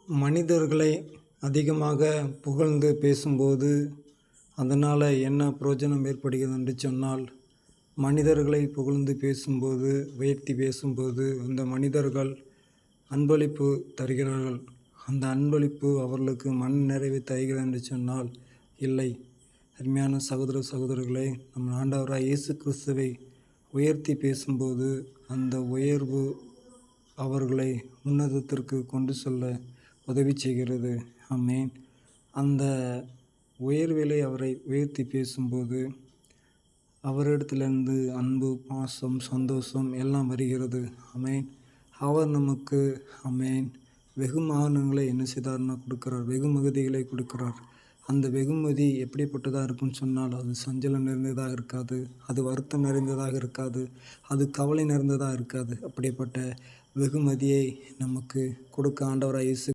மனிதர்களை அதிகமாக புகழ்ந்து பேசும்போது அதனால் என்ன பிரயோஜனம் ஏற்படுகிறது என்று சொன்னால், மனிதர்களை புகழ்ந்து பேசும்போது, உயர்த்தி பேசும்போது அந்த மனிதர்கள் அன்பளிப்பு தருகிறார்கள். அந்த அன்பளிப்பு அவர்களுக்கு மன நிறைவை தருகிறது என்று சொன்னால் இல்லை. அருமையான சகோதர சகோதரிகளே, நம் ஆண்டவராகிய இயேசு கிறிஸ்துவை உயர்த்தி பேசும்போது அந்த உயர்வு அவர்களை உன்னதத்திற்கு கொண்டு செல்ல உதவி செய்கிறது. ஆமென். அந்த உயர்விலே அவரை உயர்த்தி பேசும்போது அவரிடத்திலிருந்து அன்பு, பாசம், சந்தோஷம் எல்லாம் வருகிறது. ஆமென். அவர் நமக்கு ஆமென் வெகுமானங்களை என்ன செய்தார்னா கொடுக்கிறார், வெகுமதிகளை கொடுக்கிறார். அந்த வெகுமதி எப்படிப்பட்டதாக இருக்குன்னு சொன்னால், அது சஞ்சலம் நிறைந்ததாக இருக்காது, அது வருத்தம் நிறைந்ததாக இருக்காது, அது கவலை நிறைந்ததாக இருக்காது. அப்படிப்பட்ட வெகுமதியை நமக்கு கொடுக்க ஆண்டவராகிய இயேசு